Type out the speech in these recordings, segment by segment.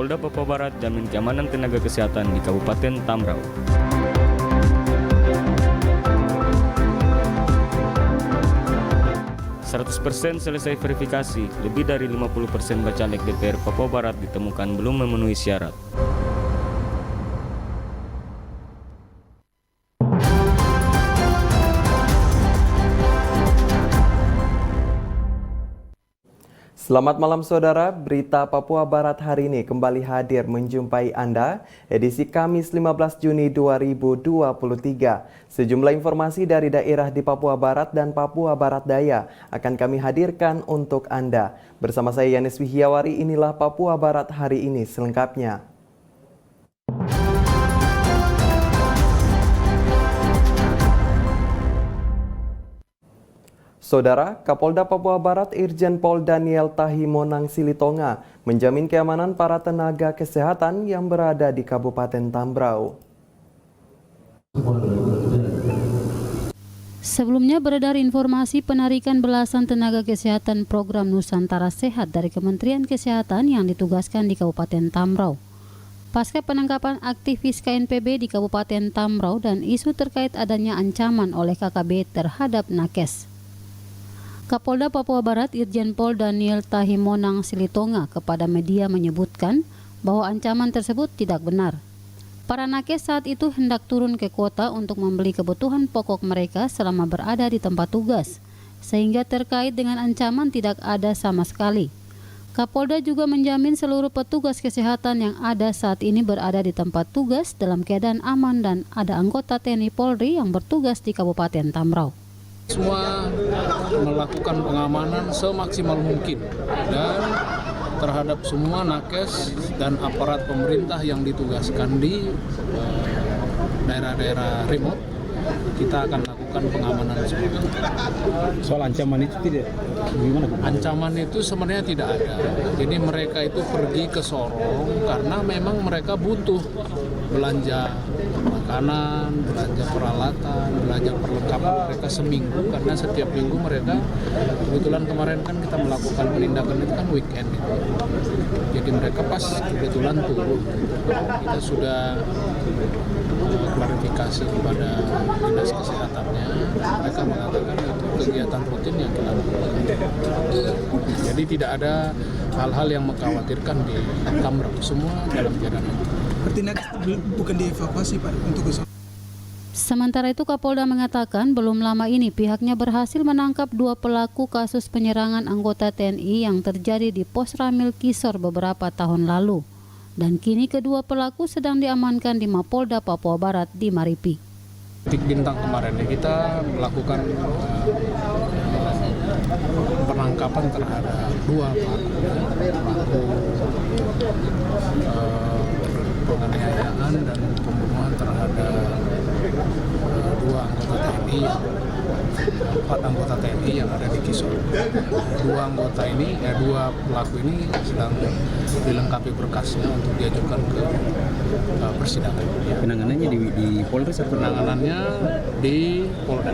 Kapolda Papua Barat jamin keamanan tenaga kesehatan di Kabupaten Tambrau. "100% selesai verifikasi, lebih dari 50% bacalek DPR Papua Barat ditemukan belum memenuhi syarat." Selamat malam saudara, berita Papua Barat hari ini kembali hadir menjumpai Anda, edisi Kamis 15 Juni 2023. Sejumlah informasi dari daerah di Papua Barat dan Papua Barat Daya akan kami hadirkan untuk Anda. Bersama saya Yanis Wihiawari, inilah Papua Barat hari ini selengkapnya. Saudara, Kapolda Papua Barat Irjen Pol Daniel Tahimonang Silitonga menjamin keamanan para tenaga kesehatan yang berada di Kabupaten Tambrau. Sebelumnya beredar informasi penarikan belasan tenaga kesehatan program Nusantara Sehat dari Kementerian Kesehatan yang ditugaskan di Kabupaten Tambrau. Pasca penangkapan aktivis KNPB di Kabupaten Tambrau dan isu terkait adanya ancaman oleh KKB terhadap nakes. Kapolda Papua Barat Irjen Pol Daniel Tahimonang Silitonga kepada media menyebutkan bahwa ancaman tersebut tidak benar. Para nakes saat itu hendak turun ke kota untuk membeli kebutuhan pokok mereka selama berada di tempat tugas, sehingga terkait dengan ancaman tidak ada sama sekali. Kapolda juga menjamin seluruh petugas kesehatan yang ada saat ini berada di tempat tugas dalam keadaan aman dan ada anggota TNI Polri yang bertugas di Kabupaten Tambrau. Semua melakukan pengamanan semaksimal mungkin dan terhadap semua nakes dan aparat pemerintah yang ditugaskan di daerah-daerah remote, kita akan lakukan pengamanan semua. Soal ancaman itu tidak gimana? Ancaman itu sebenarnya tidak ada. Jadi mereka itu pergi ke Sorong karena memang mereka butuh belanja makanan, belanja peralatan, belanja perlengkapan mereka seminggu, karena setiap minggu mereka, kebetulan kemarin kan kita melakukan penindakan itu kan weekend itu. Jadi mereka pas kebetulan turun. Kita sudah klarifikasi kepada dinas kesehatannya, mereka mengatakan itu kegiatan rutin yang kita lakukan. Jadi tidak ada hal-hal yang mengkhawatirkan di Tambrau, semua dalam keadaan aman. Berarti bukan dievakuasi Pak untuk ke sana. Sementara itu Kapolda mengatakan belum lama ini pihaknya berhasil menangkap 2 pelaku kasus penyerangan anggota TNI yang terjadi di Pos Ramil Kisor beberapa tahun lalu. Dan kini kedua pelaku sedang diamankan di Mapolda Papua Barat di Maripi. Titik bintang kemarin kita melakukan penangkapan terhadap 2 pelaku penganiayaan dan pembunuhan terhadap 2 anggota TNI, 4 anggota TNI yang ada di Kisor. 2 anggota ini, 2 pelaku ini sedang dilengkapi berkasnya untuk diajukan ke persidangan. Penanganannya di Polres atau penanganannya di Polda.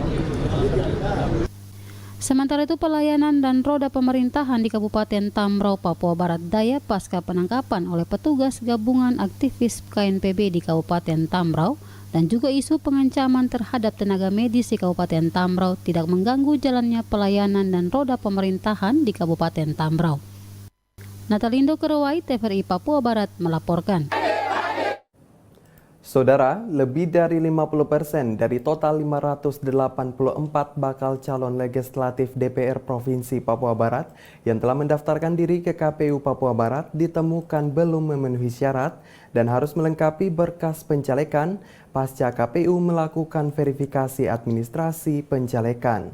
Sementara itu pelayanan dan roda pemerintahan di Kabupaten Tambrau, Papua Barat Daya pasca penangkapan oleh petugas gabungan aktivis KNPB di Kabupaten Tambrau dan juga isu pengancaman terhadap tenaga medis di Kabupaten Tambrau tidak mengganggu jalannya pelayanan dan roda pemerintahan di Kabupaten Tambrau. Natalindo Kerewai, TVRI Papua Barat melaporkan. Saudara, lebih dari 50% dari total 584 bakal calon legislatif DPR Provinsi Papua Barat yang telah mendaftarkan diri ke KPU Papua Barat ditemukan belum memenuhi syarat dan harus melengkapi berkas pencalekan pasca KPU melakukan verifikasi administrasi pencalekan.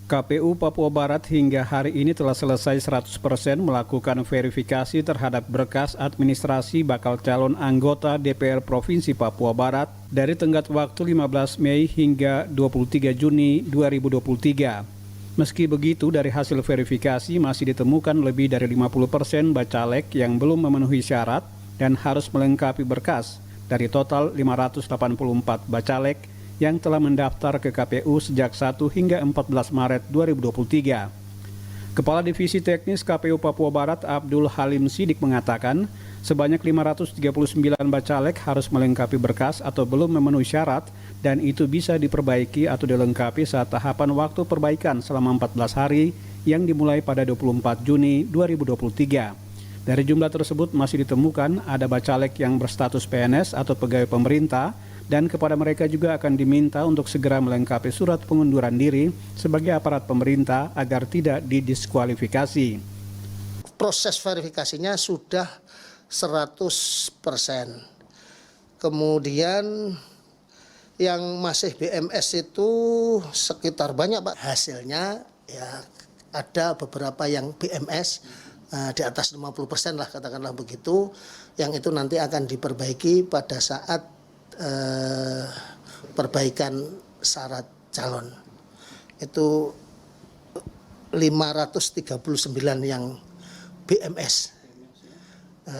KPU Papua Barat hingga hari ini telah selesai 100% melakukan verifikasi terhadap berkas administrasi bakal calon anggota DPR Provinsi Papua Barat dari tenggat waktu 15 Mei hingga 23 Juni 2023. Meski begitu, dari hasil verifikasi masih ditemukan lebih dari 50% bacalek yang belum memenuhi syarat dan harus melengkapi berkas dari total 584 bacalek yang telah mendaftar ke KPU sejak 1 hingga 14 Maret 2023. Kepala Divisi Teknis KPU Papua Barat Abdul Halim Sidik mengatakan, sebanyak 539 bacalek harus melengkapi berkas atau belum memenuhi syarat dan itu bisa diperbaiki atau dilengkapi saat tahapan waktu perbaikan selama 14 hari yang dimulai pada 24 Juni 2023. Dari jumlah tersebut masih ditemukan ada bacalek yang berstatus PNS atau pegawai pemerintah dan kepada mereka juga akan diminta untuk segera melengkapi surat pengunduran diri sebagai aparat pemerintah agar tidak didiskualifikasi. Proses verifikasinya sudah 100%. Kemudian yang masih BMS itu sekitar banyak Pak. Hasilnya ya ada beberapa yang BMS di atas 50% lah katakanlah begitu. Yang itu nanti akan diperbaiki pada saat perbaikan syarat calon. Itu 539 yang BMS.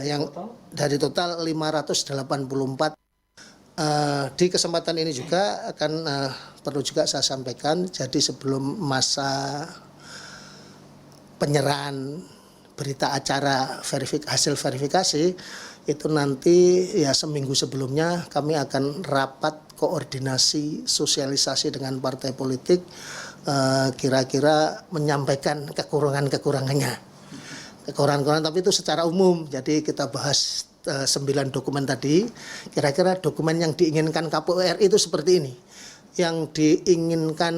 Yang dari total 584. Di kesempatan ini juga akan perlu juga saya sampaikan, jadi sebelum masa penyerahan berita acara hasil verifikasi itu nanti ya seminggu sebelumnya kami akan rapat koordinasi sosialisasi dengan partai politik, kira-kira menyampaikan kekurangannya, tapi itu secara umum. Jadi kita bahas 9 dokumen tadi, kira-kira dokumen yang diinginkan KPU RI itu seperti ini, yang diinginkan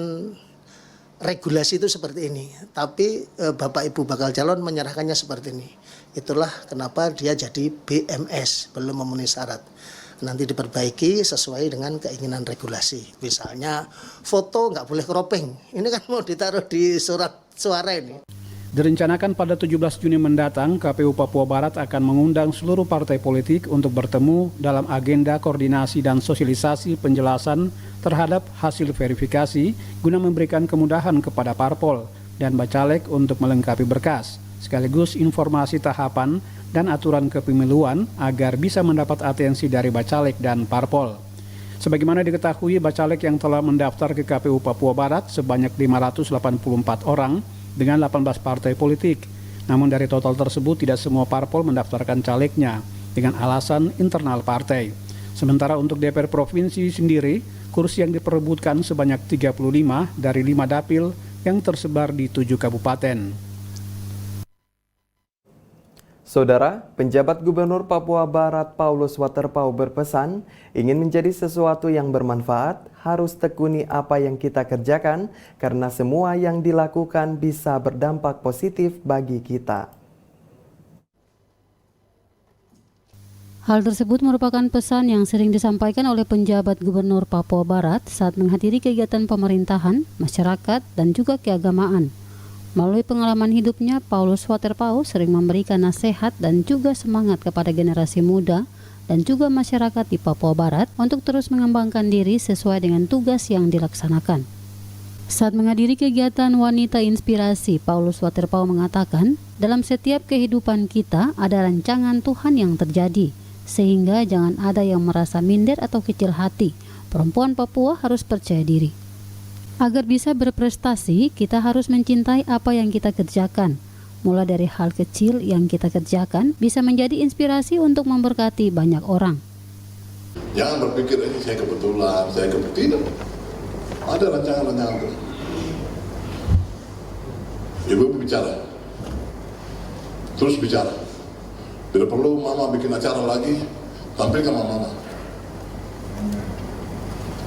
regulasi itu seperti ini, tapi Bapak Ibu bakal calon menyerahkannya seperti ini. Itulah kenapa dia jadi BMS, belum memenuhi syarat. Nanti diperbaiki sesuai dengan keinginan regulasi. Misalnya foto nggak boleh cropping, ini kan mau ditaruh di surat suara ini. Direncanakan pada 17 Juni mendatang, KPU Papua Barat akan mengundang seluruh partai politik untuk bertemu dalam agenda koordinasi dan sosialisasi penjelasan terhadap hasil verifikasi guna memberikan kemudahan kepada parpol dan bacalek untuk melengkapi berkas, sekaligus informasi tahapan dan aturan kepemiluan agar bisa mendapat atensi dari bacalek dan parpol. Sebagaimana diketahui, bacalek yang telah mendaftar ke KPU Papua Barat sebanyak 584 orang dengan 18 partai politik. Namun dari total tersebut tidak semua parpol mendaftarkan calegnya dengan alasan internal partai. Sementara untuk DPR Provinsi sendiri, kursi yang diperebutkan sebanyak 35 dari 5 dapil yang tersebar di 7 kabupaten. Saudara, penjabat Gubernur Papua Barat Paulus Waterpauw berpesan, ingin menjadi sesuatu yang bermanfaat, harus tekuni apa yang kita kerjakan, karena semua yang dilakukan bisa berdampak positif bagi kita. Hal tersebut merupakan pesan yang sering disampaikan oleh penjabat Gubernur Papua Barat saat menghadiri kegiatan pemerintahan, masyarakat, dan juga keagamaan. Melalui pengalaman hidupnya, Paulus Waterpauw sering memberikan nasihat dan juga semangat kepada generasi muda dan juga masyarakat di Papua Barat untuk terus mengembangkan diri sesuai dengan tugas yang dilaksanakan. Saat menghadiri kegiatan Wanita Inspirasi, Paulus Waterpauw mengatakan, dalam setiap kehidupan kita ada rancangan Tuhan yang terjadi, sehingga jangan ada yang merasa minder atau kecil hati. Perempuan Papua harus percaya diri. Agar bisa berprestasi, kita harus mencintai apa yang kita kerjakan. Mulai dari hal kecil yang kita kerjakan bisa menjadi inspirasi untuk memberkati banyak orang. Jangan berpikir ini saya kebetulan, tidak. Ada rancangan-rancangan itu. Ibu bicara, terus bicara. Bila perlu mama bikin acara lagi, tampilkan mama.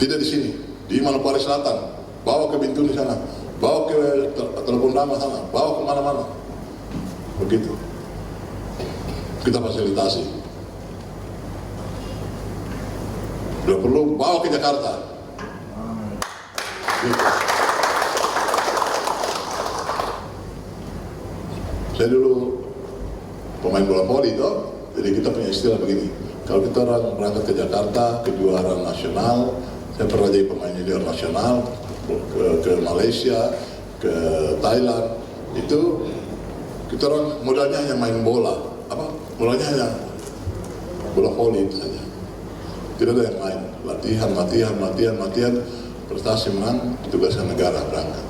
Tidak di sini, di Manokwari Selatan. Bawa ke Bintuni sana, bawa ke Telepon Lama sana, bawa kemana-mana. Begitu. Kita fasilitasi. Bila perlu, bawa ke Jakarta. Gitu. Saya dulu pemain bola voli toh, jadi kita punya istilah begini. Kalau kita orang berangkat ke Jakarta, kejuaraan nasional, saya pernah jadi pemain junior nasional, ke Malaysia, ke Thailand, itu kita orang modalnya hanya main bola, modalnya hanya bola voli itu saja. Tidak ada yang lain, latihan, prestasi menang, tugaskan negara berangkat.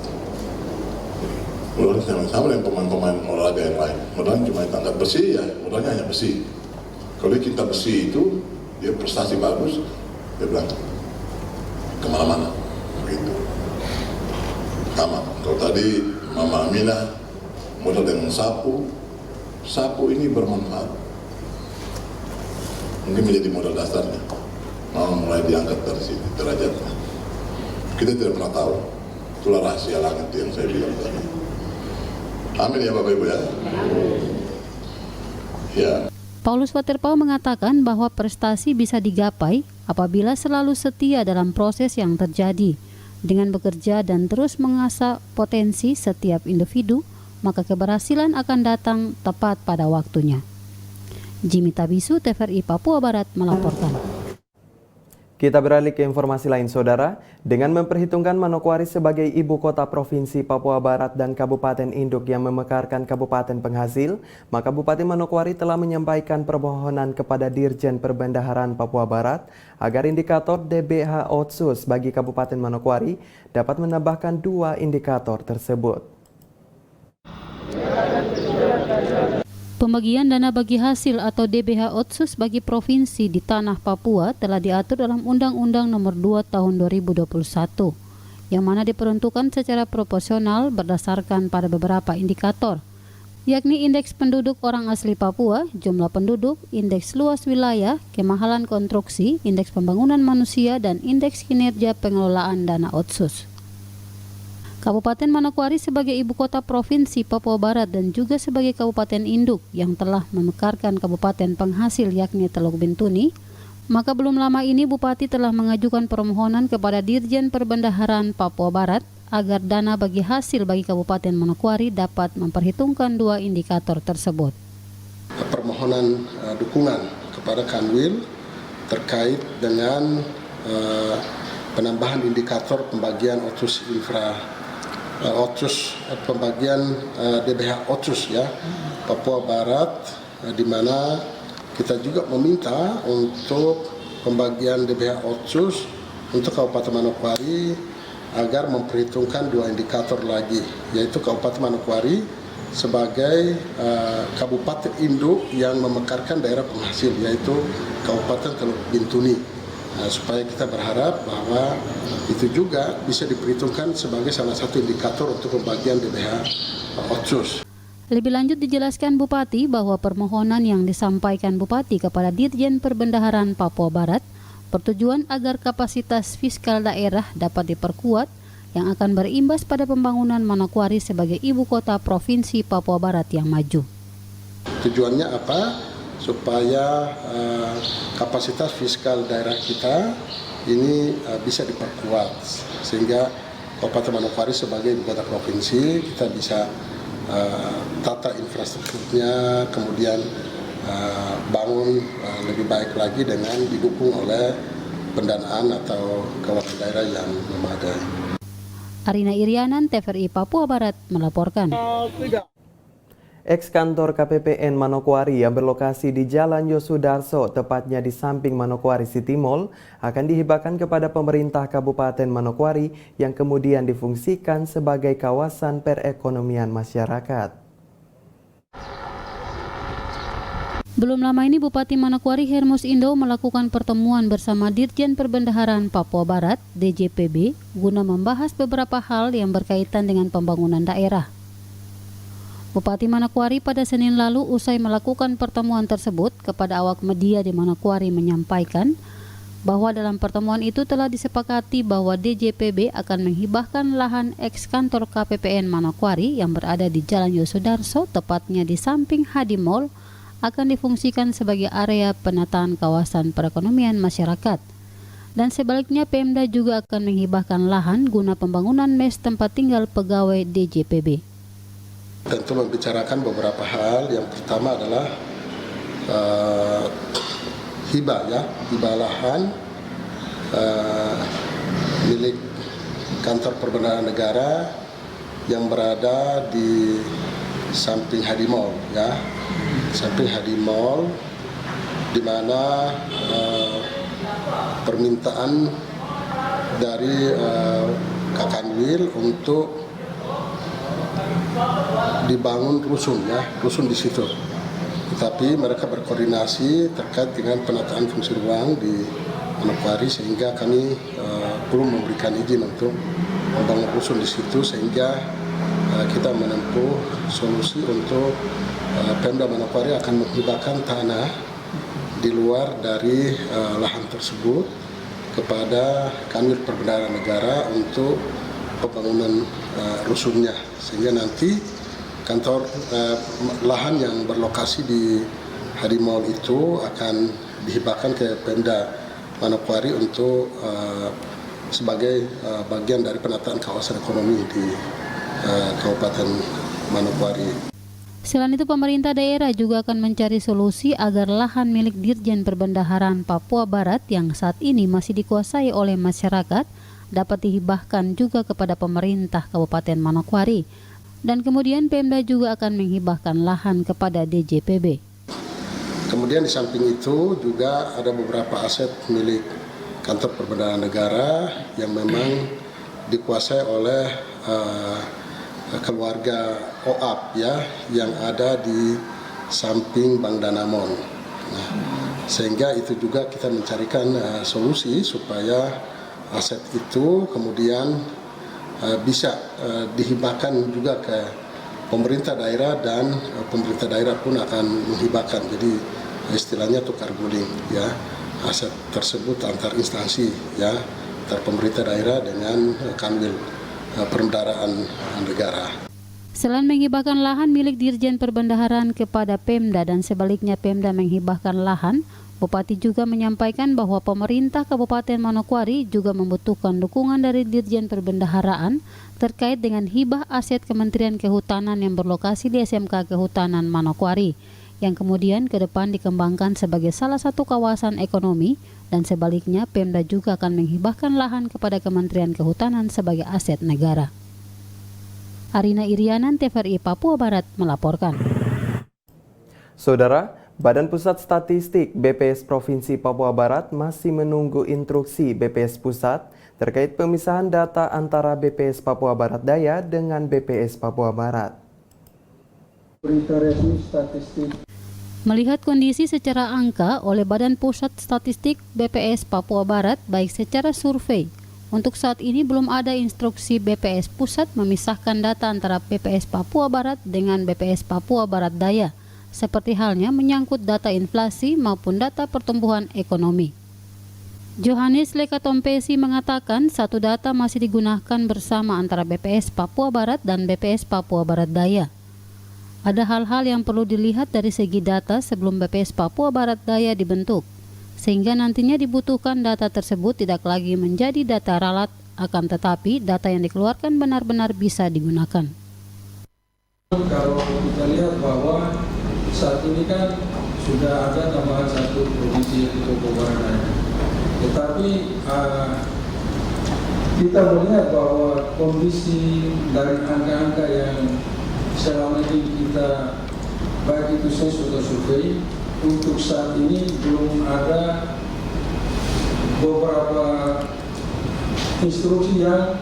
Modalnya sama dengan pemain-pemain olahraga yang lain. Modalnya cuma angkat besi, ya modalnya hanya besi. Kalau dia cinta besi itu, dia prestasi bagus, dia bilang kemana-mana, begitu. Sama, kalau tadi Mama Aminah modal dengan sapu ini bermanfaat. Mungkin menjadi modal dasarnya. Mama mulai diangkat dari sini derajatnya. Kita tidak pernah tahu. Itulah rahasia langit yang saya bilang tadi. Amin ya Bapak Ibu ya. Ya. Paulus Waterpauw mengatakan bahwa prestasi bisa digapai apabila selalu setia dalam proses yang terjadi. Dengan bekerja dan terus mengasah potensi setiap individu, maka keberhasilan akan datang tepat pada waktunya. Jimmy Tabisu, TVRI Papua Barat melaporkan. Kita beralih ke informasi lain, Saudara. Dengan memperhitungkan Manokwari sebagai ibu kota Provinsi Papua Barat dan Kabupaten Induk yang memekarkan kabupaten penghasil, maka Bupati Manokwari telah menyampaikan permohonan kepada Dirjen Perbendaharaan Papua Barat agar indikator DBH Otsus bagi Kabupaten Manokwari dapat menambahkan 2 indikator tersebut. Pembagian dana bagi hasil atau DBH Otsus bagi provinsi di tanah Papua telah diatur dalam Undang-Undang Nomor 2 Tahun 2021, yang mana diperuntukkan secara proporsional berdasarkan pada beberapa indikator, yakni indeks penduduk orang asli Papua, jumlah penduduk, indeks luas wilayah, kemahalan konstruksi, indeks pembangunan manusia, dan indeks kinerja pengelolaan dana Otsus. Kabupaten Manokwari sebagai ibu kota Provinsi Papua Barat dan juga sebagai Kabupaten Induk yang telah memekarkan kabupaten penghasil yakni Teluk Bintuni, maka belum lama ini Bupati telah mengajukan permohonan kepada Dirjen Perbendaharaan Papua Barat agar dana bagi hasil bagi Kabupaten Manokwari dapat memperhitungkan 2 indikator tersebut. Permohonan dukungan kepada Kanwil terkait dengan penambahan indikator pembagian Otsus pembagian DBH Otsus ya Papua Barat, di mana kita juga meminta untuk pembagian DBH Otsus untuk Kabupaten Manokwari agar memperhitungkan 2 indikator lagi, yaitu Kabupaten Manokwari sebagai Kabupaten Induk yang memekarkan daerah penghasil, yaitu Kabupaten Teluk Bintuni. Supaya kita berharap bahwa itu juga bisa diperhitungkan sebagai salah satu indikator untuk pembagian DBH Otsus. Lebih lanjut dijelaskan Bupati bahwa permohonan yang disampaikan Bupati kepada Dirjen Perbendaharaan Papua Barat bertujuan agar kapasitas fiskal daerah dapat diperkuat yang akan berimbas pada pembangunan Manokwari sebagai ibu kota Provinsi Papua Barat yang maju. Tujuannya apa? Supaya kapasitas fiskal daerah kita ini bisa diperkuat, sehingga Kabupaten Manokwari sebagai ibu kota provinsi kita bisa tata infrastrukturnya, kemudian bangun lebih baik lagi dengan didukung oleh pendanaan atau keuangan daerah yang memadai. Arina Irianan, TVRI Papua Barat melaporkan. Ex-kantor KPPN Manokwari yang berlokasi di Jalan Yosudarso, tepatnya di samping Manokwari City Mall, akan dihibahkan kepada pemerintah Kabupaten Manokwari yang kemudian difungsikan sebagai kawasan perekonomian masyarakat. Belum lama ini Bupati Manokwari Hermus Indo melakukan pertemuan bersama Dirjen Perbendaharaan Papua Barat (DJPB) guna membahas beberapa hal yang berkaitan dengan pembangunan daerah. Bupati Manokwari pada Senin lalu usai melakukan pertemuan tersebut kepada awak media di Manokwari menyampaikan bahwa dalam pertemuan itu telah disepakati bahwa DJPB akan menghibahkan lahan ex-kantor KPPN Manokwari yang berada di Jalan Yosudarso, tepatnya di samping Hadi Mall, akan difungsikan sebagai area penataan kawasan perekonomian masyarakat. Dan sebaliknya Pemda juga akan menghibahkan lahan guna pembangunan mes tempat tinggal pegawai DJPB. Tentu membicarakan beberapa hal. Yang pertama adalah hibah lahan milik kantor perbendaharaan negara yang berada di samping Hadi Mall ya, samping Hadi Mall, di mana permintaan dari Kakanwil untuk dibangun rusun di situ. Tetapi mereka berkoordinasi terkait dengan penataan fungsi ruang di Manokwari sehingga kami belum memberikan izin untuk membangun rusun di situ, sehingga kita menempuh solusi untuk Pemda Manokwari akan menghibahkan tanah di luar dari lahan tersebut kepada Kanwil Perbendaharaan Negara untuk pembangunan rusunnya, sehingga nanti kantor lahan yang berlokasi di Hadimall itu akan dihibahkan ke Pemda Manokwari untuk sebagai bagian dari penataan kawasan ekonomi di Kabupaten Manokwari. Selain itu, pemerintah daerah juga akan mencari solusi agar lahan milik Dirjen Perbendaharaan Papua Barat yang saat ini masih dikuasai oleh masyarakat dapat dihibahkan juga kepada pemerintah Kabupaten Manokwari. Dan kemudian Pemda juga akan menghibahkan lahan kepada DJPB. Kemudian di samping itu juga ada beberapa aset milik Kantor Perbendaharaan Negara yang memang dikuasai oleh keluarga OAP yang ada di samping Bank Danamon. Nah, sehingga itu juga kita mencarikan solusi supaya aset itu kemudian bisa dihibahkan juga ke pemerintah daerah, dan pemerintah daerah pun akan menghibahkan. Jadi istilahnya tukar guling aset tersebut antar instansi antar pemerintah daerah dengan Kanwil Perbendaharaan Negara. Selain menghibahkan lahan milik Dirjen Perbendaharaan kepada Pemda dan sebaliknya Pemda menghibahkan lahan, Bupati juga menyampaikan bahwa pemerintah Kabupaten Manokwari juga membutuhkan dukungan dari Dirjen Perbendaharaan terkait dengan hibah aset Kementerian Kehutanan yang berlokasi di SMK Kehutanan Manokwari, yang kemudian ke depan dikembangkan sebagai salah satu kawasan ekonomi, dan sebaliknya Pemda juga akan menghibahkan lahan kepada Kementerian Kehutanan sebagai aset negara. Arina Irianan, TVRI Papua Barat melaporkan. Saudara, Badan Pusat Statistik BPS Provinsi Papua Barat masih menunggu instruksi BPS Pusat terkait pemisahan data antara BPS Papua Barat Daya dengan BPS Papua Barat. Berita resmi statistik. Melihat kondisi secara angka oleh Badan Pusat Statistik BPS Papua Barat baik secara survei, untuk saat ini belum ada instruksi BPS Pusat memisahkan data antara BPS Papua Barat dengan BPS Papua Barat Daya, seperti halnya menyangkut data inflasi maupun data pertumbuhan ekonomi. Johannes Lekatompesi mengatakan satu data masih digunakan bersama antara BPS Papua Barat dan BPS Papua Barat Daya. Ada hal-hal yang perlu dilihat dari segi data sebelum BPS Papua Barat Daya dibentuk, sehingga nantinya dibutuhkan data tersebut tidak lagi menjadi data ralat, akan tetapi data yang dikeluarkan benar-benar bisa digunakan. Kalau kita lihat bahwa saat ini kan sudah ada tambahan satu provinsi yaitu Papua Barat, tetapi kita melihat bahwa kondisi dari angka-angka yang selama ini kita baik itu sensus atau survei, untuk saat ini belum ada beberapa instruksi yang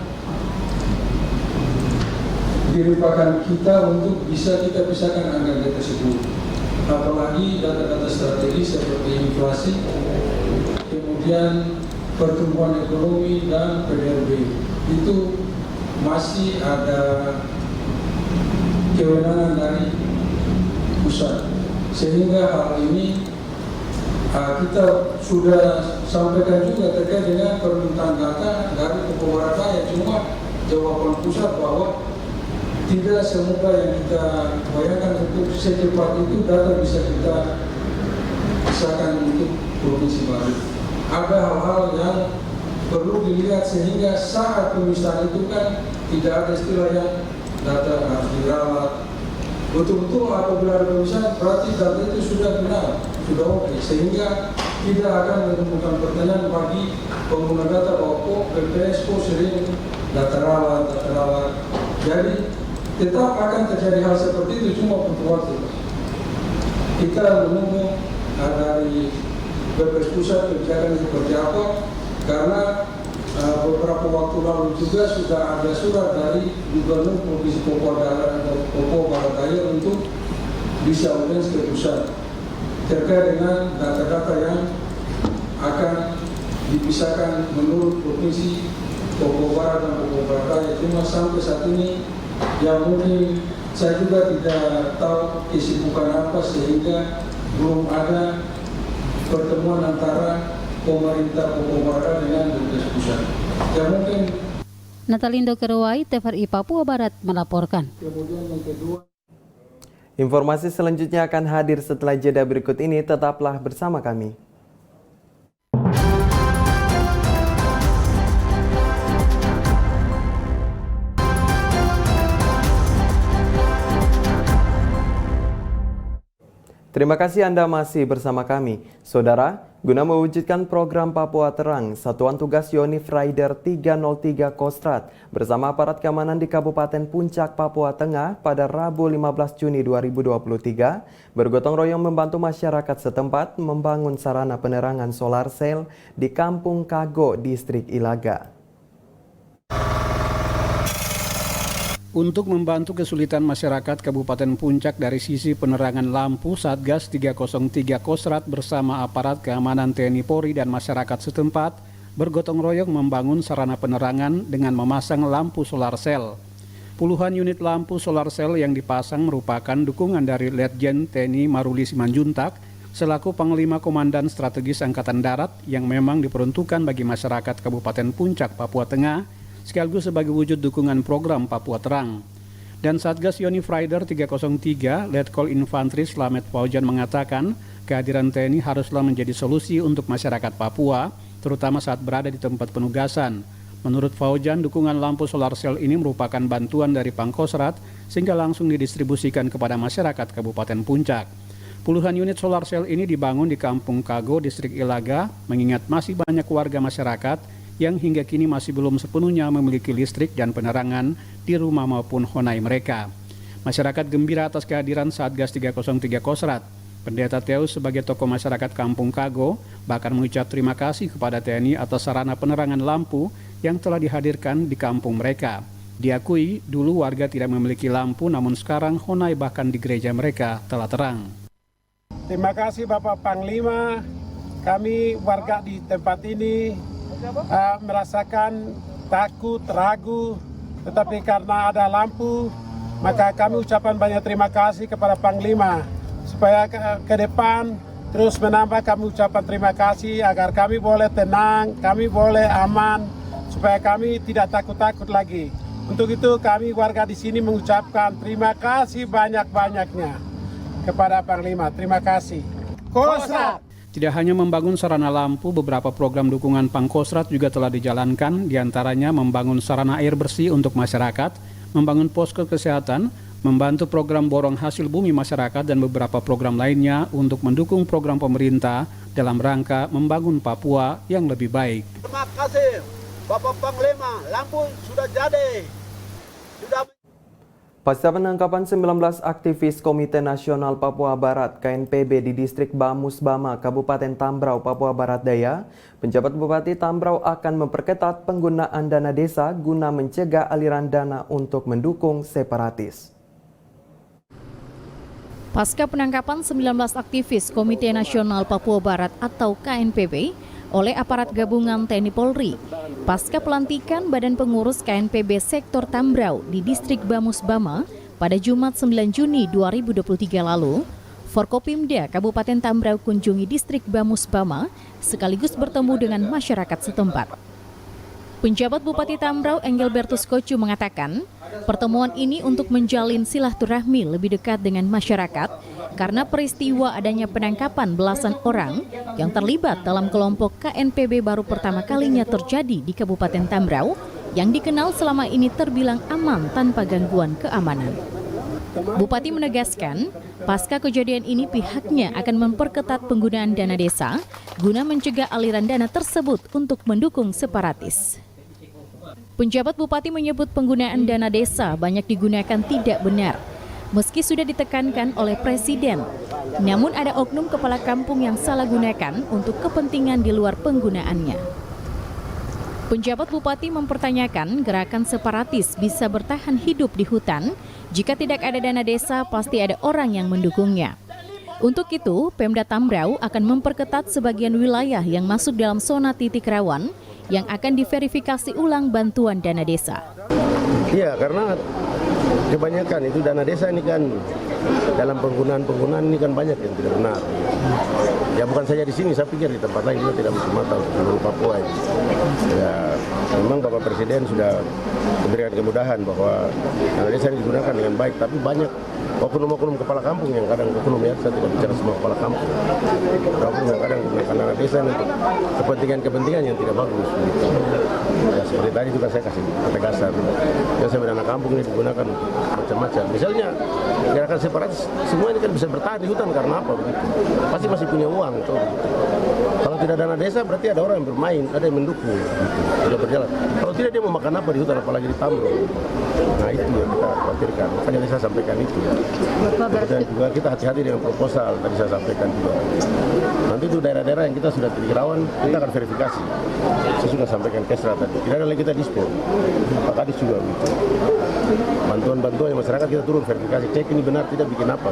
dilimpahkan kita untuk bisa kita pisahkan angka tersebut. Apalagi data-data strategis seperti inflasi, kemudian pertumbuhan ekonomi dan PDRB, itu masih ada kewenangan dari pusat, sehingga hal ini kita sudah sampaikan juga terkait dengan permintaan data dari Papua Barat Daya. Cuma jawaban pusat bahwa tidak semudah yang kita bayangkan, untuk secepat itu data bisa kita pisahkan untuk provinsi baru. Ada hal-hal yang perlu dilihat sehingga saat pemisahan itu kan tidak ada istilah yang data harus dirawat. Betul-betul apabila ada pemisahan berarti data itu sudah benar, sudah oke, sehingga tidak akan menimbulkan pertanyaan bagi pengguna data bahwa kok BPS kok sering data rawat. Jadi tetap akan terjadi hal seperti itu, cuma butuh waktu. Kita menunggu dari BPS Pusat kebijakan seperti apa, karena beberapa waktu lalu juga sudah ada surat dari Gubernur Provinsi Papua Barat Daya untuk bisa audiens ke pusat terkait dengan data-data yang akan dipisahkan menurut Provinsi Papua Barat dan Papua Barat Daya. Cuma sampai saat ini yang mungkin saya juga tidak tahu kesibukan apa sehingga belum ada pertemuan antara pemerintah Papua Barat dengan Dinas Pusat. Ya mungkin. Natalindo Keruai, TVRI Papua Barat melaporkan. Kemudian yang kedua. Informasi selanjutnya akan hadir setelah jeda berikut ini. Tetaplah bersama kami. Terima kasih Anda masih bersama kami. Saudara, guna mewujudkan program Papua Terang, Satuan Tugas Yonif Rider 303 Kostrad bersama aparat keamanan di Kabupaten Puncak, Papua Tengah pada Rabu 15 Juni 2023 bergotong royong membantu masyarakat setempat membangun sarana penerangan solar cell di Kampung Kago, Distrik Ilaga. Untuk membantu kesulitan masyarakat Kabupaten Puncak dari sisi penerangan lampu, Satgas 303 Kostrad bersama aparat keamanan TNI Polri dan masyarakat setempat bergotong royong membangun sarana penerangan dengan memasang lampu solar cell. Puluhan unit lampu solar cell yang dipasang merupakan dukungan dari Letjen TNI Maruli Simanjuntak selaku Panglima Komandan Strategis Angkatan Darat yang memang diperuntukkan bagi masyarakat Kabupaten Puncak, Papua Tengah, sekaligus sebagai wujud dukungan program Papua Terang. Dan Satgas Yonif Rider 303, Letkol Infantri Slamet Faujan mengatakan, kehadiran TNI haruslah menjadi solusi untuk masyarakat Papua, terutama saat berada di tempat penugasan. Menurut Faujan, dukungan lampu solar cell ini merupakan bantuan dari Pangkostrat sehingga langsung didistribusikan kepada masyarakat Kabupaten Puncak. Puluhan unit solar cell ini dibangun di Kampung Kago, Distrik Ilaga, mengingat masih banyak warga masyarakat yang hingga kini masih belum sepenuhnya memiliki listrik dan penerangan di rumah maupun honai mereka. Masyarakat gembira atas kehadiran Satgas 303 Kostrad. Pendeta Teus sebagai tokoh masyarakat Kampung Kago bahkan mengucap terima kasih kepada TNI atas sarana penerangan lampu yang telah dihadirkan di kampung mereka. Diakui dulu warga tidak memiliki lampu, namun sekarang honai bahkan di gereja mereka telah terang. Terima kasih Bapak Panglima. Kami warga di tempat ini merasakan takut, ragu, tetapi karena ada lampu, maka kami ucapkan banyak terima kasih kepada Panglima. Supaya ke depan terus menambah, kami ucapkan terima kasih agar kami boleh tenang, kami boleh aman, supaya kami tidak takut-takut lagi. Untuk itu kami warga di sini mengucapkan terima kasih banyak-banyaknya kepada Panglima. Terima kasih. Kostrad! Tidak hanya membangun sarana lampu, beberapa program dukungan Pangkostrat juga telah dijalankan, diantaranya membangun sarana air bersih untuk masyarakat, membangun posko kesehatan, membantu program borong hasil bumi masyarakat, dan beberapa program lainnya untuk mendukung program pemerintah dalam rangka membangun Papua yang lebih baik. Terima kasih Bapak Panglima, lampu sudah jadi. Pasca penangkapan 19 aktivis Komite Nasional Papua Barat KNPB di Distrik Bamus Bama, Kabupaten Tambrau, Papua Barat Daya, penjabat Bupati Tambrau akan memperketat penggunaan dana desa guna mencegah aliran dana untuk mendukung separatis. Pasca penangkapan 19 aktivis Komite Nasional Papua Barat atau KNPB oleh aparat gabungan TNI Polri, pasca pelantikan Badan Pengurus KNPB Sektor Tambrau di Distrik Bamus Bama pada Jumat 9 Juni 2023 lalu, Forkopimda Kabupaten Tambrau kunjungi Distrik Bamus Bama sekaligus bertemu dengan masyarakat setempat. Penjabat Bupati Tambrau Engelbertus Kocu mengatakan, pertemuan ini untuk menjalin silaturahmi lebih dekat dengan masyarakat karena peristiwa adanya penangkapan belasan orang yang terlibat dalam kelompok KNPB baru pertama kalinya terjadi di Kabupaten Tambrau yang dikenal selama ini terbilang aman tanpa gangguan keamanan. Bupati menegaskan, pasca kejadian ini pihaknya akan memperketat penggunaan dana desa guna mencegah aliran dana tersebut untuk mendukung separatis. Penjabat Bupati menyebut penggunaan dana desa banyak digunakan tidak benar, meski sudah ditekankan oleh Presiden. Namun ada oknum kepala kampung yang salah gunakan untuk kepentingan di luar penggunaannya. Penjabat Bupati mempertanyakan gerakan separatis bisa bertahan hidup di hutan jika tidak ada dana desa, pasti ada orang yang mendukungnya. Untuk itu, Pemda Tambrau akan memperketat sebagian wilayah yang masuk dalam zona titik rawan yang akan diverifikasi ulang bantuan dana desa. Iya, karena kebanyakan itu dana desa ini kan dalam penggunaan ini kan banyak yang tidak benar. Ya bukan saja di sini, saya pikir di tempat lain juga tidak mata seluruh Papua ini. Ya, memang Bapak Presiden sudah memberikan kemudahan bahwa dana desa ini digunakan dengan baik, tapi banyak oknum-oknum kepala kampung yang kadang oknum, ya, saya tidak bicara semua kepala kampung. Oknum yang kadang menggunakan dana desa untuk kepentingan-kepentingan yang tidak bagus. Ya, seperti tadi juga saya kasih ketegasan. Ya, saya dana kampung ini digunakan macam-macam. Misalnya gerakan separatis semua ini kan bisa bertahan di hutan karena apa begitu? Pasti masih punya uang. Tuh. Kalau tidak dana desa berarti ada orang yang bermain, ada yang mendukung, sudah berjalan. Kalau tidak dia mau makan apa di hutan, apalagi di Tambrau. Nah itu yang kita khawatirkan. Makanya saya sampaikan itu. Dan juga kita hati-hati dengan proposal tadi saya sampaikan juga. Nanti itu daerah-daerah yang kita sudah titik rawan kita akan verifikasi. Saya sudah sampaikan ke Kesra tadi. Tidak ada lagi kita dispon. Pak Kadis juga gitu. Bantuan-bantuan yang masyarakat kita turun verifikasi, cek ini benar tidak bikin apa.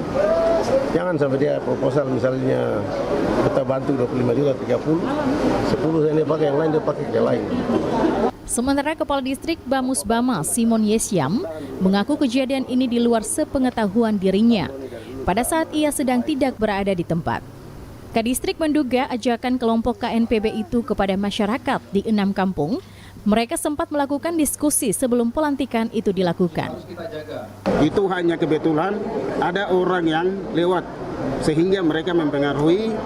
Jangan sampai dia proposal misalnya kita bantu 25 juta 30, 10 ini pakai yang lain dia pakai yang lain. Sementara Kepala Distrik Bamus Bama Simon Yesyam mengaku kejadian ini di luar sepengetahuan dirinya pada saat ia sedang tidak berada di tempat. Kadistrik menduga ajakan kelompok KNPB itu kepada masyarakat di 6 kampung. Mereka sempat melakukan diskusi sebelum pelantikan itu dilakukan. Itu hanya kebetulan ada orang yang lewat sehingga mereka mempengaruhi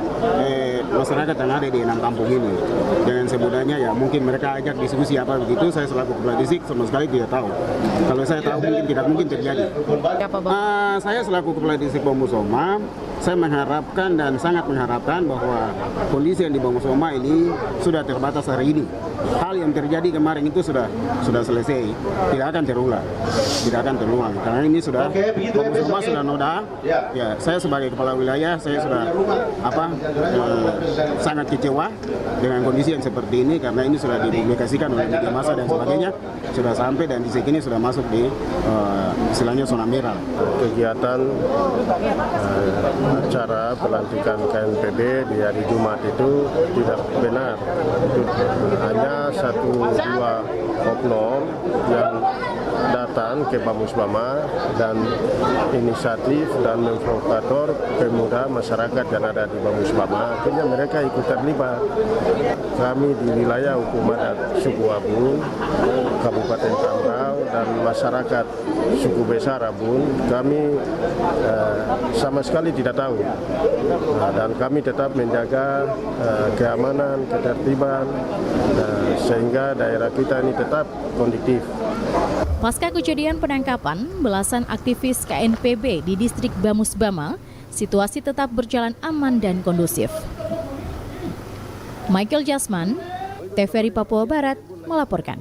masyarakat yang ada di 6 kampung ini. Dengan sebudahnya ya mungkin mereka ajak diskusi apa begitu, saya selaku Kepala Distrik sama sekali tidak tahu. Kalau saya tahu mungkin tidak mungkin terjadi. Saya selaku Kepala Distrik Bangusoma, saya mengharapkan dan sangat mengharapkan bahwa kondisi yang di Bangusoma ini sudah terbatas hari ini. Hal yang terjadi kemarin itu sudah selesai, tidak akan terulang, karena ini sudah Bangusoma sudah noda. Ya, saya sebagai kepala wilayah saya sudah sangat kecewa dengan kondisi yang seperti ini karena ini sudah dipublikasikan oleh media massa dan sebagainya, sudah sampai dan di sini sudah masuk di istilahnya zona merah. Kegiatan acara pelantikan KNPB di hari Jumat itu tidak benar. Itu hanya 1-2 oknum yang datang ke Bamus Bama dan inisiatif dan memprovokator pemuda masyarakat yang ada di Bamus Bama. Akhirnya mereka ikut terlibat. Kami di wilayah hukum adat suku Abun, Kabupaten Tambrau dan masyarakat suku Besar Abun, kami sama sekali tidak tahu. Dan kami tetap menjaga keamanan, ketertiban, sehingga daerah kita ini tetap kondusif. Pasca kejadian penangkapan belasan aktivis KNPB di distrik Bamus Bama, situasi tetap berjalan aman dan kondusif. Michael Jasman, TVRI Papua Barat melaporkan.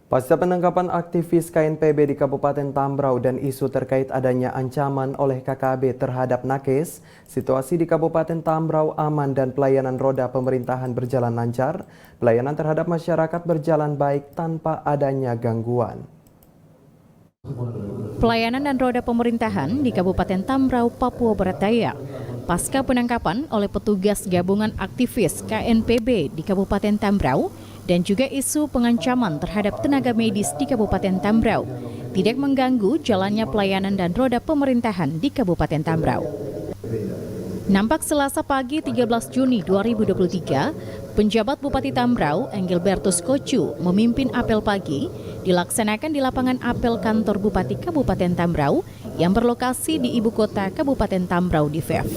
Pasca penangkapan aktivis KNPB di Kabupaten Tambrau dan isu terkait adanya ancaman oleh KKB terhadap nakes, situasi di Kabupaten Tambrau aman dan pelayanan roda pemerintahan berjalan lancar. Pelayanan terhadap masyarakat berjalan baik tanpa adanya gangguan. Pelayanan dan roda pemerintahan di Kabupaten Tambrau, Papua Barat Daya. Pasca penangkapan oleh petugas gabungan aktivis KNPB di Kabupaten Tambrau dan juga isu pengancaman terhadap tenaga medis di Kabupaten Tambrau tidak mengganggu jalannya pelayanan dan roda pemerintahan di Kabupaten Tambrau. Nampak Selasa pagi 13 Juni 2023, penjabat Bupati Tambrau, Engelbertus Kocu, memimpin apel pagi dilaksanakan di lapangan apel kantor Bupati Kabupaten Tambrau yang berlokasi di ibu kota Kabupaten Tambrau di VEF.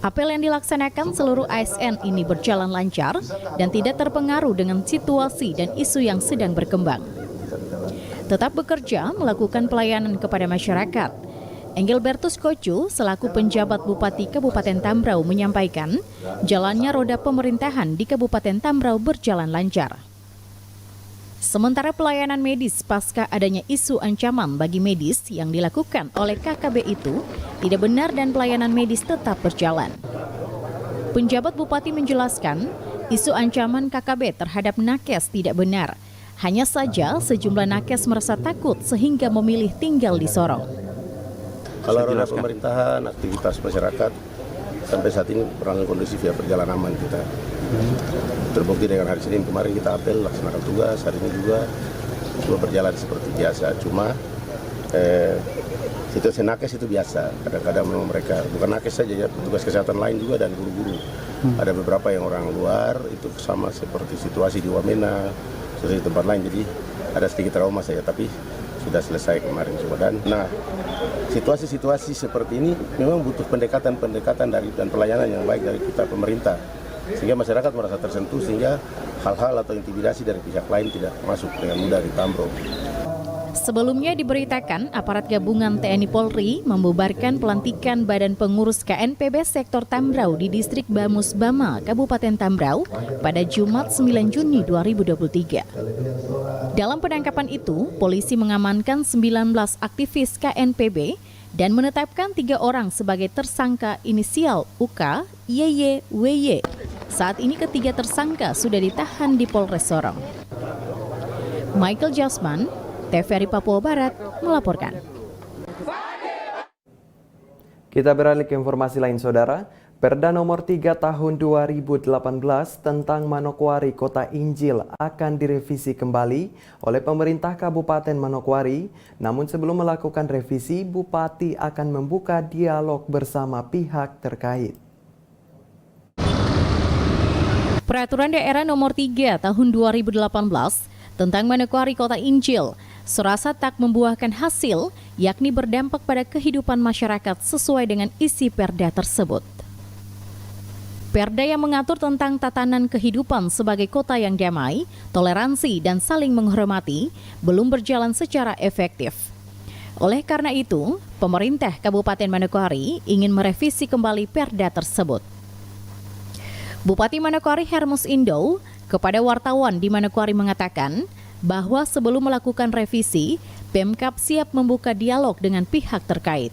Apel yang dilaksanakan seluruh ASN ini berjalan lancar dan tidak terpengaruh dengan situasi dan isu yang sedang berkembang. Tetap bekerja melakukan pelayanan kepada masyarakat. Engelbertus Kocu selaku penjabat Bupati Kabupaten Tambrau menyampaikan jalannya roda pemerintahan di Kabupaten Tambrau berjalan lancar. Sementara pelayanan medis pasca adanya isu ancaman bagi medis yang dilakukan oleh KKB itu tidak benar dan pelayanan medis tetap berjalan. Penjabat Bupati menjelaskan, isu ancaman KKB terhadap nakes tidak benar. Hanya saja sejumlah nakes merasa takut sehingga memilih tinggal di Sorong. Kalau roda pemerintahan, aktivitas masyarakat sampai saat ini berjalan kondusif ya, berjalan aman kita. Terbukti dengan hari Senin kemarin kita apel laksanakan tugas, hari ini juga semua berjalan seperti biasa. Cuma situasi nakes itu biasa. Kadang-kadang memang mereka bukan nakes saja ya, petugas kesehatan lain juga dan guru-guru. Ada beberapa yang orang luar itu sama seperti situasi di Wamena, di tempat lain, jadi ada sedikit trauma saya, tapi sudah selesai kemarin coba. Nah, situasi-situasi seperti ini memang butuh pendekatan dan pelayanan yang baik dari kita pemerintah, sehingga masyarakat merasa tersentuh, sehingga hal-hal atau intimidasi dari pihak lain tidak masuk dengan mudah di Tambrau. Sebelumnya diberitakan aparat gabungan TNI Polri membubarkan pelantikan Badan Pengurus KNPB Sektor Tambrau di Distrik Bamus Bama, Kabupaten Tambrau pada Jumat 9 Juni 2023. Dalam penangkapan itu, polisi mengamankan 19 aktivis KNPB dan menetapkan 3 orang sebagai tersangka inisial UK, YY, WY. Saat ini ketiga tersangka sudah ditahan di Polres Sorong. Michael Jasman, TVRI Papua Barat melaporkan. Kita beralih ke informasi lain, Saudara. Perda nomor 3 tahun 2018 tentang Manokwari Kota Injil akan direvisi kembali oleh pemerintah Kabupaten Manokwari. Namun sebelum melakukan revisi, Bupati akan membuka dialog bersama pihak terkait. Peraturan Daerah nomor 3 tahun 2018 tentang Manokwari Kota Injil serasa tak membuahkan hasil, yakni berdampak pada kehidupan masyarakat sesuai dengan isi perda tersebut. Perda yang mengatur tentang tatanan kehidupan sebagai kota yang damai, toleransi, dan saling menghormati belum berjalan secara efektif. Oleh karena itu, pemerintah Kabupaten Manokwari ingin merevisi kembali perda tersebut. Bupati Manokwari Hermus Indo kepada wartawan di Manokwari mengatakan bahwa sebelum melakukan revisi, Pemkab siap membuka dialog dengan pihak terkait.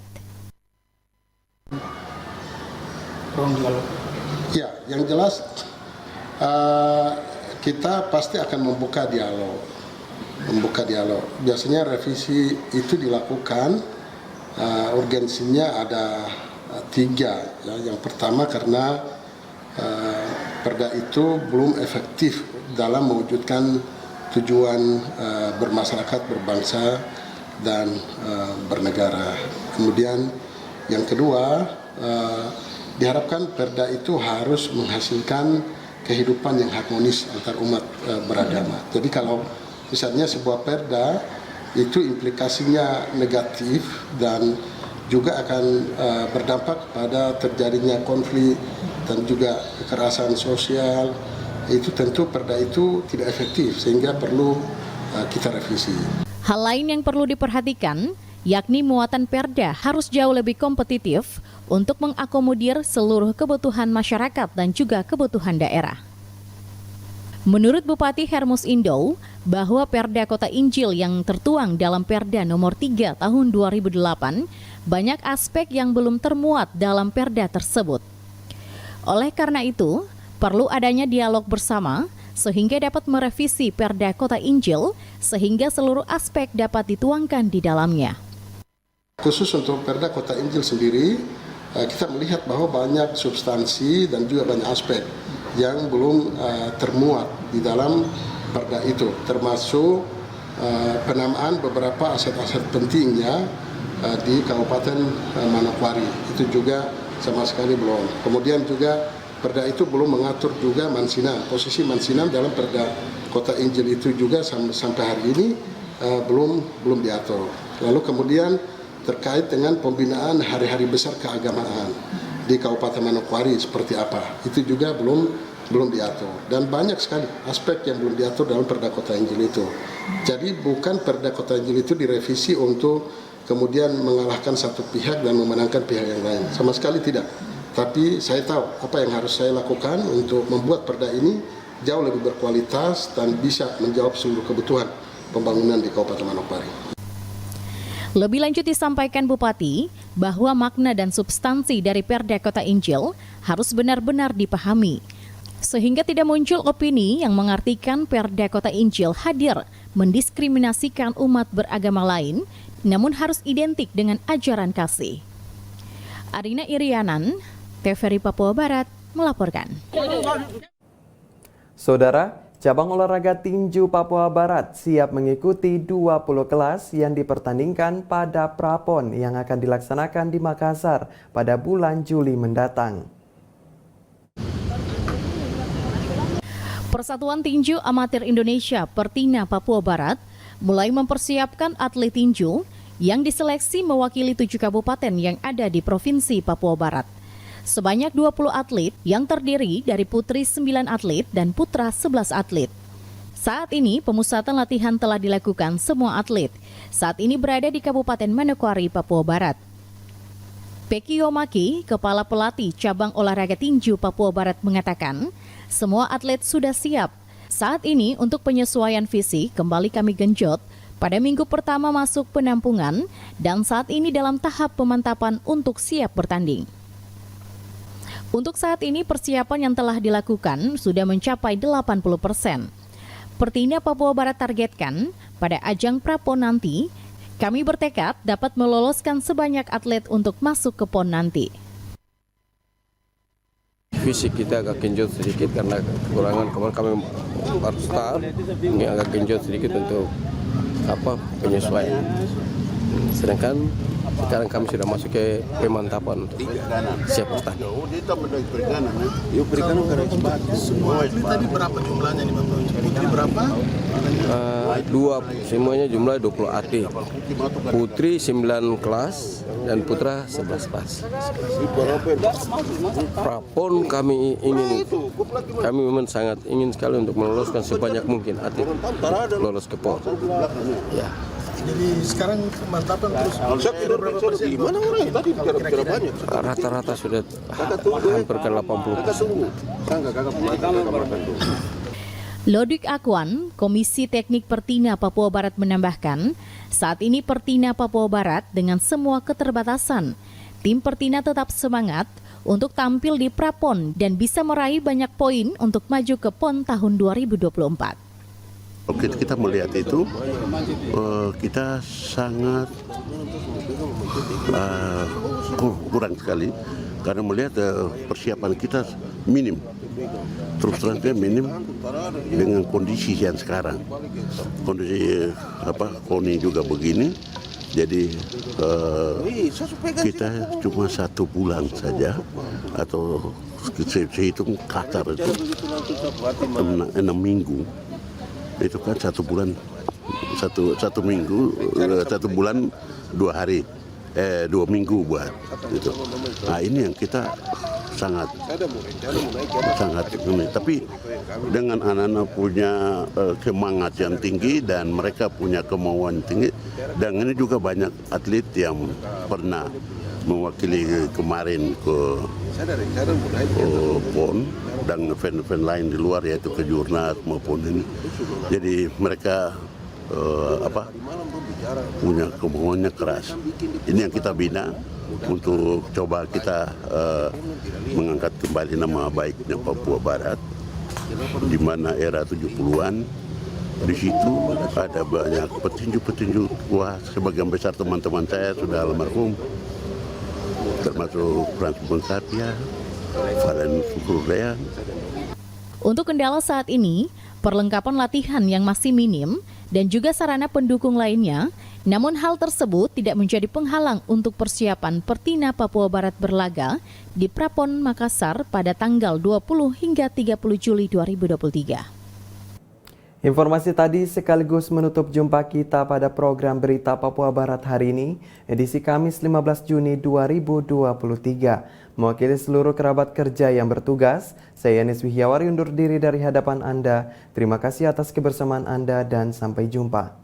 Ya, yang jelas kita pasti akan membuka dialog. Biasanya revisi itu dilakukan, urgensinya ada 3. Ya. Yang pertama karena perda itu belum efektif dalam mewujudkan tujuan bermasyarakat, berbangsa, dan bernegara. Kemudian yang kedua, diharapkan perda itu harus menghasilkan kehidupan yang harmonis antar umat beragama. Jadi kalau misalnya sebuah perda itu implikasinya negatif dan juga akan berdampak pada terjadinya konflik dan juga kekerasan sosial, itu tentu perda itu tidak efektif sehingga perlu kita revisi. Hal lain yang perlu diperhatikan yakni muatan perda harus jauh lebih kompetitif untuk mengakomodir seluruh kebutuhan masyarakat dan juga kebutuhan daerah. Menurut Bupati Hermus Indo, bahwa Perda Kota Injil yang tertuang dalam Perda nomor 3 tahun 2008 banyak aspek yang belum termuat dalam perda tersebut. Oleh karena itu, perlu adanya dialog bersama sehingga dapat merevisi Perda Kota Injil sehingga seluruh aspek dapat dituangkan di dalamnya. Khusus untuk Perda Kota Injil sendiri, kita melihat bahwa banyak substansi dan juga banyak aspek yang belum termuat di dalam perda itu, termasuk penamaan beberapa aset-aset pentingnya di Kabupaten Manokwari. Itu juga sama sekali belum. Kemudian juga perda itu belum mengatur juga Mansinam. Posisi Mansinam dalam Perda Kota Injil itu juga sampai hari ini belum diatur. Lalu kemudian terkait dengan pembinaan hari-hari besar keagamaan di Kabupaten Manokwari seperti apa, itu juga belum diatur. Dan banyak sekali aspek yang belum diatur dalam Perda Kota Injil itu. Jadi bukan Perda Kota Injil itu direvisi untuk kemudian mengalahkan satu pihak dan memenangkan pihak yang lain. Sama sekali tidak. Tapi saya tahu apa yang harus saya lakukan untuk membuat perda ini jauh lebih berkualitas dan bisa menjawab seluruh kebutuhan pembangunan di Kabupaten Manokwari. Lebih lanjut disampaikan Bupati bahwa makna dan substansi dari Perda Kota Injil harus benar-benar dipahami, sehingga tidak muncul opini yang mengartikan Perda Kota Injil hadir mendiskriminasikan umat beragama lain, namun harus identik dengan ajaran kasih. Arina Irianan, TVRI Papua Barat, melaporkan. Saudara, cabang olahraga tinju Papua Barat siap mengikuti 20 kelas yang dipertandingkan pada Prapon yang akan dilaksanakan di Makassar pada bulan Juli mendatang. Persatuan Tinju Amatir Indonesia Pertina Papua Barat mulai mempersiapkan atlet tinju yang diseleksi mewakili 7 kabupaten yang ada di Provinsi Papua Barat. Sebanyak 20 atlet yang terdiri dari putri 9 atlet dan putra 11 atlet. Saat ini pemusatan latihan telah dilakukan semua atlet. Saat ini berada di Kabupaten Manokwari, Papua Barat. Peki Yomaki, Kepala Pelatih Cabang Olahraga Tinju Papua Barat mengatakan, semua atlet sudah siap. Saat ini untuk penyesuaian fisik kembali kami genjot pada minggu pertama masuk penampungan dan saat ini dalam tahap pemantapan untuk siap bertanding. Untuk saat ini persiapan yang telah dilakukan sudah mencapai 80%. Pertina Papua Barat targetkan pada ajang Prapon nanti, kami bertekad dapat meloloskan sebanyak atlet untuk masuk ke PON nanti. Fisik kita agak genjot sedikit karena kekurangan kemarin kami baru start, ini agak genjot sedikit untuk penyesuaian. Sedangkan sekarang kami sudah masuk ke pemantapan untuk siap bertanding. Yuk berikan semua tadi berapa jumlahnya nih Bapak? Putri berapa? Semuanya jumlah 20 atlet. Putri 9 kelas dan putra 11 kelas. Prapon kami memang sangat ingin sekali untuk meloloskan sebanyak mungkin atlet lolos ke PON. Ya. Jadi sekarang pemantapan terus. Berapa persen? Gimana orang tadi kira-kira banyak? Rata-rata sudah hampir ke 80%. Lodik Akwan, Komisi Teknik Pertina Papua Barat menambahkan, saat ini Pertina Papua Barat dengan semua keterbatasan, tim Pertina tetap semangat untuk tampil di Prapon dan bisa meraih banyak poin untuk maju ke PON tahun 2024. Kita melihat itu, kita sangat kurang sekali karena melihat persiapan kita minim. Terus terangnya minim dengan kondisi yang sekarang. Kondisi KONI juga begini, jadi kita cuma 1 bulan saja atau saya hitung kasar itu 6 minggu. Itu kan 1 bulan, 1 minggu, 1 bulan 2 hari, 2 minggu buat itu. Nah ini yang kita sangat ini. Tapi dengan anak-anak punya semangat yang tinggi dan mereka punya kemauan tinggi, dan ini juga banyak atlet yang pernah mewakili kemarin ke PON dan event-event lain di luar yaitu ke Jurnas maupun ini. Jadi mereka punya kemauannya keras. Ini yang kita bina untuk coba kita mengangkat kembali nama baiknya Papua Barat, di mana era 70-an di situ ada banyak petinju-petinju tua, sebagian besar teman-teman saya sudah almarhum, termasuk Frans Bonsapia, Valen Sukurdean. Untuk kendala saat ini, perlengkapan latihan yang masih minim dan juga sarana pendukung lainnya, namun hal tersebut tidak menjadi penghalang untuk persiapan Pertina Papua Barat berlaga di Prapon Makassar pada tanggal 20 hingga 30 Juli 2023. Informasi tadi sekaligus menutup jumpa kita pada program Berita Papua Barat hari ini, edisi Kamis 15 Juni 2023. Mewakili seluruh kerabat kerja yang bertugas, saya Yanis Wihyawari undur diri dari hadapan Anda. Terima kasih atas kebersamaan Anda dan sampai jumpa.